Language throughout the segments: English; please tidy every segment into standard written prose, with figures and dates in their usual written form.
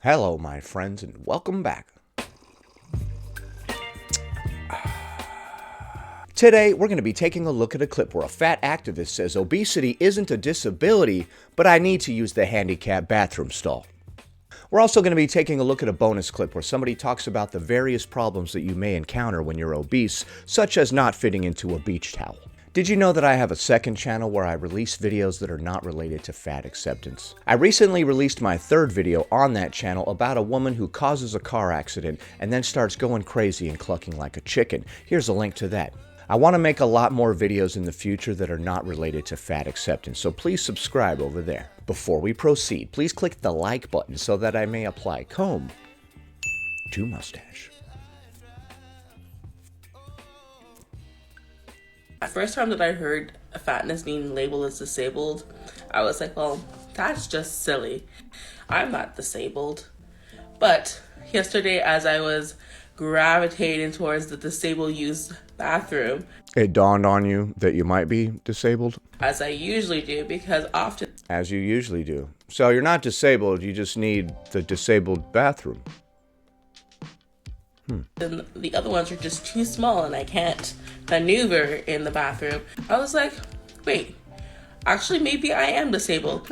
Hello, my friends, and welcome back. Today, we're going to be taking a look at a clip where a fat activist says obesity isn't a disability, but I need to use the handicapped bathroom stall. We're also going to be taking a look at a bonus clip where somebody talks about the various problems that you may encounter when you're obese, such as not fitting into a beach towel. Did you know that I have a second channel where I release videos that are not related to fat acceptance? I recently released my third video on that channel about a woman who causes a car accident and then starts going crazy and clucking like a chicken. Here's a link to that. I want to make a lot more videos in the future that are not related to fat acceptance, so please subscribe over there. Before we proceed, please click the like button so that I may apply comb to mustache. The first time that I heard fatness being labeled as disabled, I was like, well, that's just silly. I'm not disabled. But yesterday, as I was gravitating towards the disabled use bathroom, It dawned on you that you might be disabled? as I usually do, because often, As you usually do. So you're not disabled, you just need the disabled bathroom. the other ones are just too small and I can't maneuver in the bathroom. I was like, wait, actually, maybe I am disabled.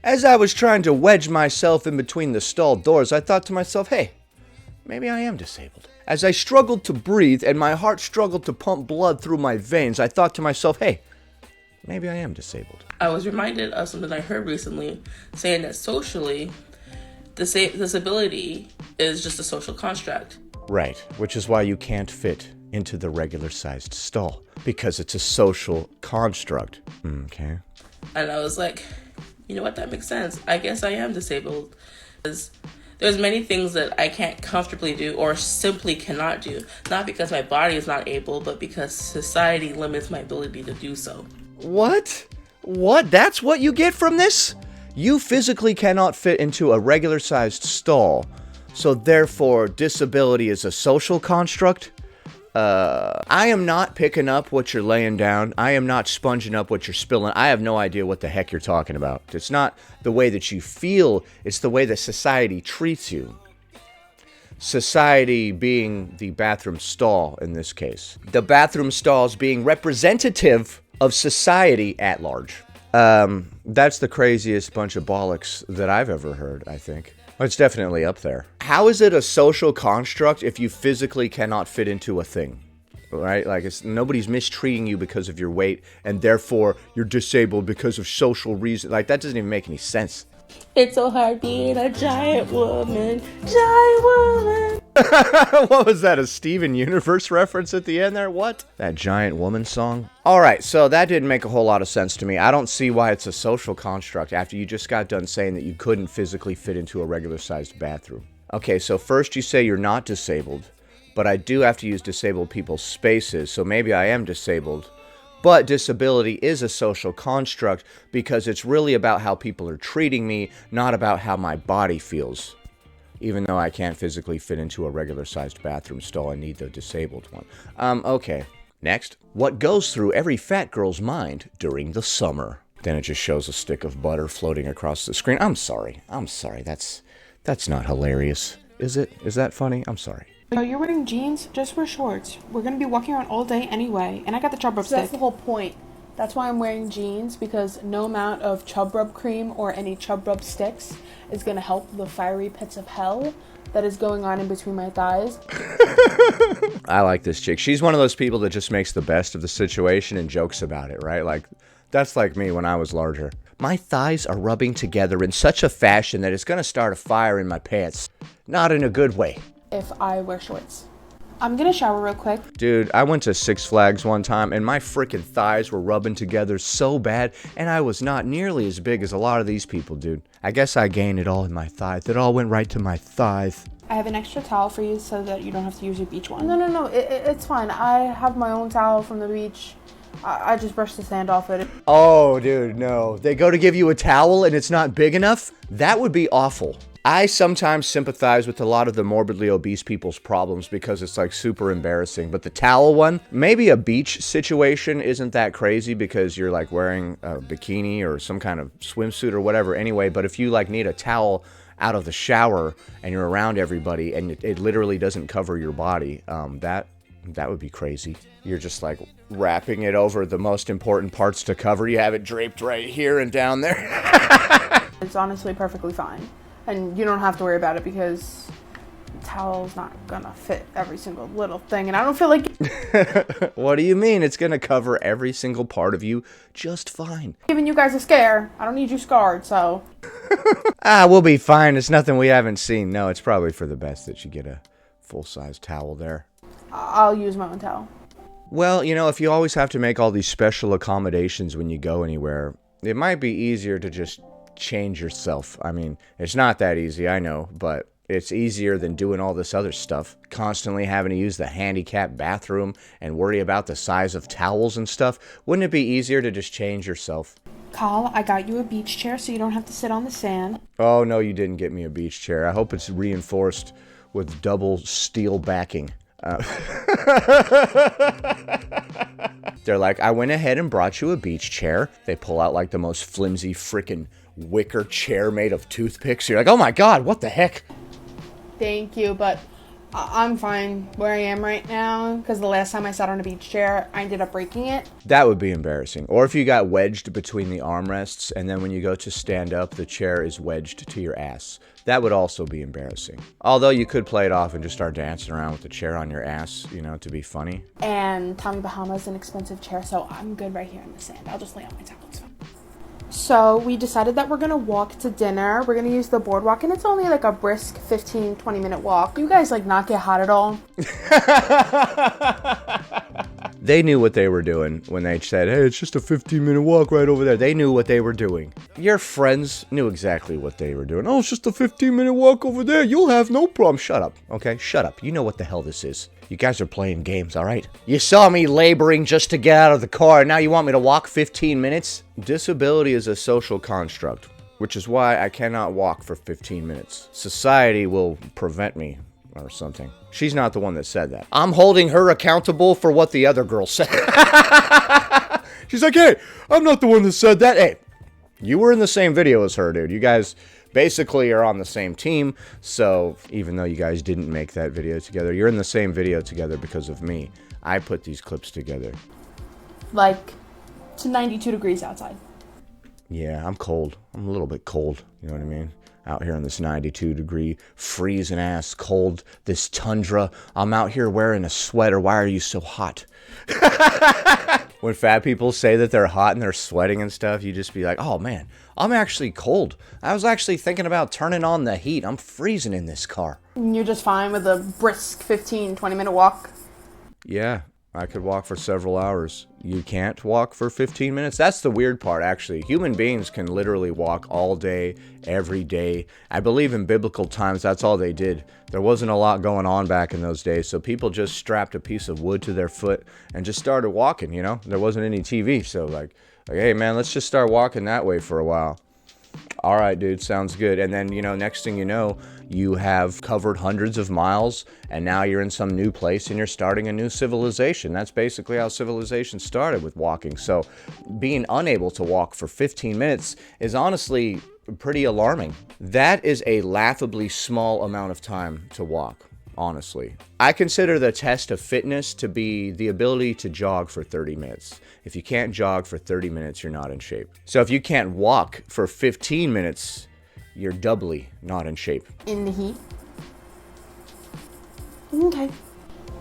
As I was trying to wedge myself in between the stall doors, I thought to myself, hey, maybe I am disabled. As I struggled to breathe and my heart struggled to pump blood through my veins, I thought to myself, hey, maybe I am disabled. I was reminded of something I heard recently saying that socially, disability is just a social construct. Right, which is why you can't fit into the regular sized stall, because it's a social construct. Okay. And I was like, you know what, that makes sense. I guess I am disabled. There's many things that I can't comfortably do or simply cannot do. Not because my body is not able, but because society limits my ability to do so. What? What? That's what you get from this? You physically cannot fit into a regular sized stall, so therefore disability is a social construct? I am not picking up what you're laying down. I am not sponging up what you're spilling. I have no idea what the heck you're talking about. It's not the way that you feel, it's the way that society treats you. Society being the bathroom stall in this case. The bathroom stalls being representative of society at large. That's the craziest bunch of bollocks that I've ever heard, I think. It's definitely up there. How is it a social construct if you physically cannot fit into a thing? Right? Like, nobody's mistreating you because of your weight, and therefore you're disabled because of social reasons. Like, that doesn't even make any sense. It's so hard being a giant woman, giant woman. What was that, a Steven Universe reference at the end there? What? That giant woman song? Alright, so that didn't make a whole lot of sense to me. I don't see why it's a social construct after you just got done saying that you couldn't physically fit into a regular-sized bathroom. Okay, so first you say you're not disabled, but I do have to use disabled people's spaces, so maybe I am disabled. But disability is a social construct because it's really about how people are treating me, not about how my body feels. Even though I can't physically fit into a regular-sized bathroom stall, I need the disabled one. Okay. Next. What goes through every fat girl's mind during the summer? Then it just shows a stick of butter floating across the screen. I'm sorry. That's not hilarious. Is it? Is that funny? I'm sorry. Oh, you're wearing jeans? Just wear shorts. We're gonna be walking around all day anyway, and I got the chub rub So that's stick. the whole point. That's why I'm wearing jeans, because no amount of chub rub cream or any chub rub sticks is gonna help the fiery pits of hell that is going on in between my thighs. I like this chick. She's one of those people that just makes the best of the situation and jokes about it, right? Like, that's like me when I was larger. My thighs are rubbing together in such a fashion that it's gonna start a fire in my pants. Not in a good way. If I wear shorts. I'm gonna shower real quick. Dude, I went to Six Flags one time and my freaking thighs were rubbing together so bad, and I was not nearly as big as a lot of these people, dude. I guess I gained it all in my thighs. It all went right to my thighs. I have an extra towel for you so that you don't have to use your beach one. No, it's fine. I have my own towel from the beach. I just brushed the sand off it. Oh, dude, no. They go to give you a towel and it's not big enough? That would be awful. I sometimes sympathize with a lot of the morbidly obese people's problems because it's like super embarrassing. But the towel one, maybe a beach situation isn't that crazy because you're like wearing a bikini or some kind of swimsuit or whatever anyway. But if you like need a towel out of the shower and you're around everybody and it literally doesn't cover your body, that would be crazy. You're just like wrapping it over the most important parts to cover. You have it draped right here and down there. It's honestly perfectly fine. And you don't have to worry about it because the towel's not gonna fit every single little thing. And I don't feel like What do you mean? It's gonna cover every single part of you just fine. giving you guys a scare. I don't need you scarred, so. We'll be fine. It's nothing we haven't seen. No, it's probably for the best that you get a full-size towel there. I'll use my own towel. Well, you know, if you always have to make all these special accommodations when you go anywhere, it might be easier to just change yourself. I mean, it's not that easy, I know, but it's easier than doing all this other stuff. Constantly having to use the handicapped bathroom and worry about the size of towels and stuff. Wouldn't it be easier to just change yourself? Carl, I got you a beach chair so you don't have to sit on the sand. Oh, no, you didn't get me a beach chair. I hope it's reinforced with double steel backing. They're like, I went ahead and brought you a beach chair. They pull out like the most flimsy freaking wicker chair made of toothpicks. You're like, oh my God, what the heck? Thank you, but I'm fine where I am right now because the last time I sat on a beach chair, I ended up breaking it. That would be embarrassing. Or if you got wedged between the armrests and then when you go to stand up, the chair is wedged to your ass. That would also be embarrassing. Although you could play it off and just start dancing around with the chair on your ass, you know, to be funny. And Tommy Bahama's an expensive chair, so I'm good right here in the sand. I'll just lay on my towel. It's fine. So we decided that we're gonna walk to dinner. We're gonna use the boardwalk, and it's only like a brisk 15-20 minute walk. You guys like not get hot at all? They knew what they were doing when they said, hey, it's just a 15-minute walk right over there. They knew what they were doing. Your friends knew exactly what they were doing. Oh, it's just a 15-minute walk over there. You'll have no problem. Shut up, okay? Shut up. You know what the hell this is. You guys are playing games, all right? You saw me laboring just to get out of the car, and now you want me to walk 15 minutes? Disability is a social construct, which is why I cannot walk for 15 minutes. Society will prevent me or something. She's not the one that said that. I'm holding her accountable for what the other girl said. She's like, hey, I'm not the one that said that. Hey, you were in the same video as her, dude. You guys basically are on the same team. So even though you guys didn't make that video together, you're in the same video together because of me. I put these clips together. Like, it's 92 degrees outside. Yeah, I'm cold. I'm a little bit cold. You know what I mean? Out here in this 92 degree freezing ass cold, this tundra. I'm out here wearing a sweater. Why are you so hot? When fat people say that they're hot and they're sweating and stuff, you just be like, oh man, I'm actually cold. I was actually thinking about turning on the heat. I'm freezing in this car. And you're just fine with a brisk 15-20 minute walk? Yeah, I could walk for several hours. You can't walk for 15 minutes? That's the weird part, actually. Human beings can literally walk all day, every day. I believe in biblical times, that's all they did. There wasn't a lot going on back in those days, so people just strapped a piece of wood to their foot and just started walking, you know? There wasn't any TV, so like, hey man, let's just start walking that way for a while. All right, dude, sounds good. And then, you know, next thing you know, you have covered hundreds of miles, and now you're in some new place, and you're starting a new civilization. That's basically how civilization started, with walking. So being unable to walk for 15 minutes is honestly pretty alarming. That is a laughably small amount of time to walk, honestly. I consider the test of fitness to be the ability to jog for 30 minutes. If you can't jog for 30 minutes, you're not in shape. So if you can't walk for 15 minutes, you're doubly not in shape. In the heat? Okay.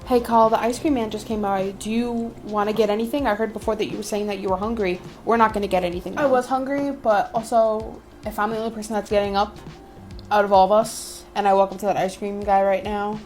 Hey, Carl, the ice cream man just came by. Do you want to get anything? I heard before that you were saying that you were hungry. We're not going to get anything now. I was hungry, but also, if I'm the only person that's getting up out of all of us, and I walk up to that ice cream guy right now,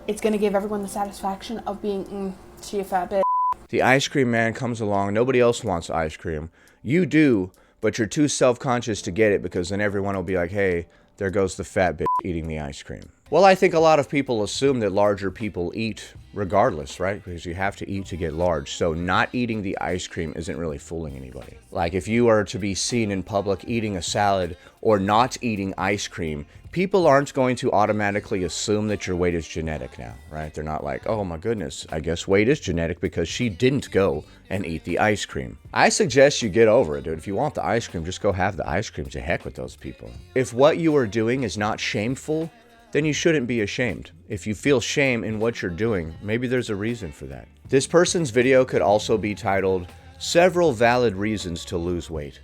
it's going to give everyone the satisfaction of being, she a fat bitch. The ice cream man comes along. Nobody else wants ice cream. You do, but you're too self-conscious to get it because then everyone will be like, hey, there goes the fat bitch eating the ice cream. Well, I think a lot of people assume that larger people eat regardless, right? Because you have to eat to get large. So not eating the ice cream isn't really fooling anybody. Like if you are to be seen in public eating a salad or not eating ice cream, people aren't going to automatically assume that your weight is genetic now, right? They're not like, oh my goodness, I guess weight is genetic because she didn't go and eat the ice cream. I suggest you get over it, dude. If you want the ice cream, just go have the ice cream. To heck with those people. If what you are doing is not shameful, then you shouldn't be ashamed. If you feel shame in what you're doing, maybe there's a reason for that. This person's video could also be titled, Several Valid Reasons to Lose Weight.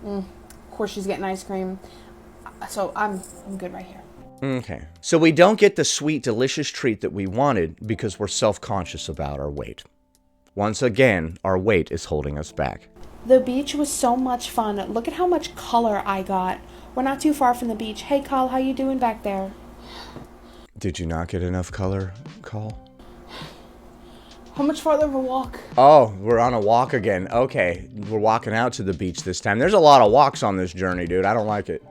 Of course she's getting ice cream. So I'm good right here. Okay. So we don't get the sweet, delicious treat that we wanted because we're self-conscious about our weight. Once again, our weight is holding us back. The beach was so much fun. Look at how much color I got. We're not too far from the beach. Hey, Carl, how you doing back there? Did you not get enough color, Call? How much farther of a walk? Oh, we're on a walk again. Okay, we're walking out to the beach this time. There's a lot of walks on this journey, dude. I don't like it.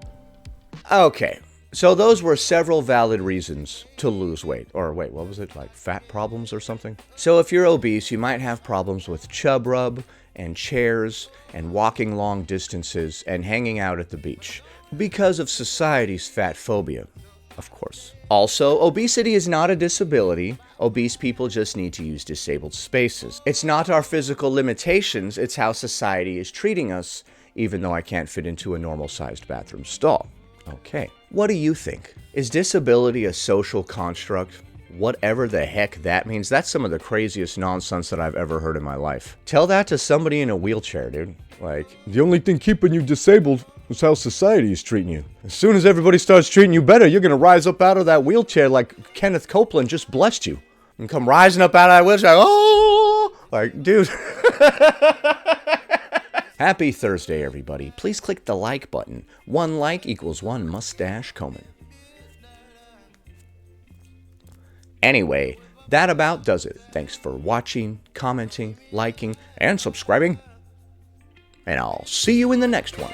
Okay, so those were several valid reasons to lose weight. Or wait, what was it? Like fat problems or something? So if you're obese, you might have problems with chub rub and chairs and walking long distances and hanging out at the beach because of society's fat phobia. Of course. Also, obesity is not a disability. Obese people just need to use disabled spaces. It's not our physical limitations, it's how society is treating us, even though I can't fit into a normal-sized bathroom stall. Okay. What do you think? Is disability a social construct? Whatever the heck that means, that's some of the craziest nonsense that I've ever heard in my life. Tell that to somebody in a wheelchair, dude. Like, the only thing keeping you disabled is how society is treating you. As soon as everybody starts treating you better, you're gonna rise up out of that wheelchair like Kenneth Copeland just blessed you. And come rising up out of that wheelchair, oh! Like, dude. Happy Thursday, everybody. Please click the like button. 1 like equals 1 mustache Komen. Anyway, that about does it. Thanks for watching, commenting, liking, and subscribing. And I'll see you in the next one.